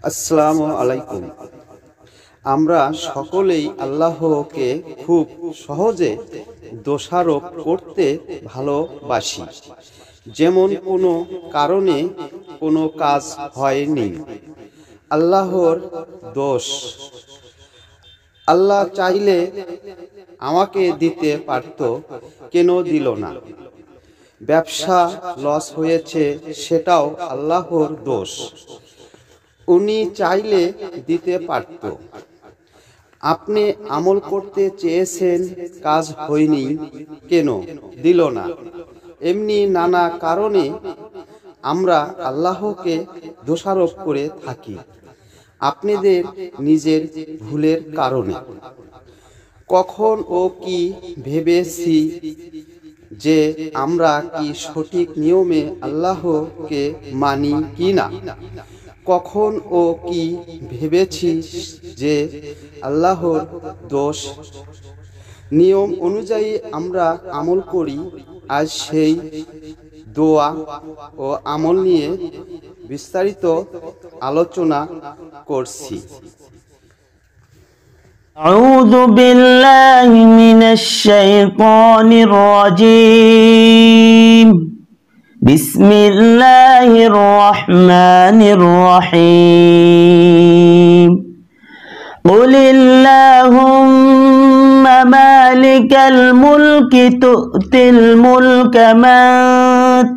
আসসালামু আলাইকুম। আমরা সকলেই আল্লাহকে খুব সহজে দোষারোপ করতে ভালোবাসি। যেমন কোনো কারণে কোনো কাজ হয়নি, আল্লাহর দোষ। আল্লাহ চাইলে আমাকে দিতে পারত, কেন দিল না? ব্যবসা লস হয়েছে, সেটাও আল্লাহর দোষ। উনি চাইলে দিতে পারত। আপনি আমল করতে চেয়েছেন, কাজ হয়নি, কেন দিল না? এমনি নানা কারণে আমরা আল্লাহকে দোষারোপ করে থাকি, আপনাদের নিজের ভুলের কারণে। কখন ও কি ভেবেছি যে আমরা কি সঠিক নিয়মে আল্লাহকে মানি কি না? কখন ও কি ভেবেছি যে আল্লাহর দোষ? নিয়ম অনুযায়ী আমরা আমল করি। আজ সেই দোয়া ও আমল নিয়ে বিস্তারিত আলোচনা করছি। أعوذ بالله من الشيطان الرجيم. بسم الله الرحمن الرحيم. قل اللهم مالك الملك تؤتي الملك من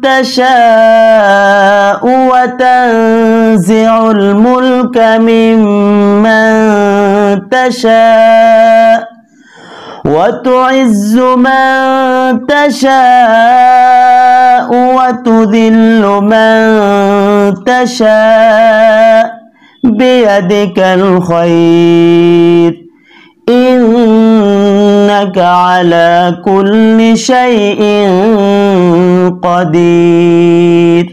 تشاء وتنزع الملك ممن تشاء وتعز من تشاء وتذل من تشاء بيدك الخير إنك على كل شيء قدير.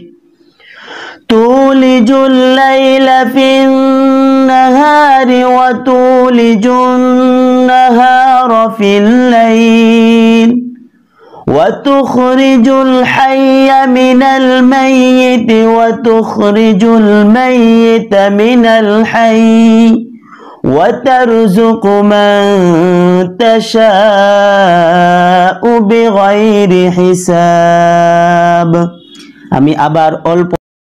تولج الليل في النهار وتولج النهار في الليل وتخرج الحي من الميت وتخرج الميت من الحي وترزق من تشاء بغير حساب. আমি আবার অল্প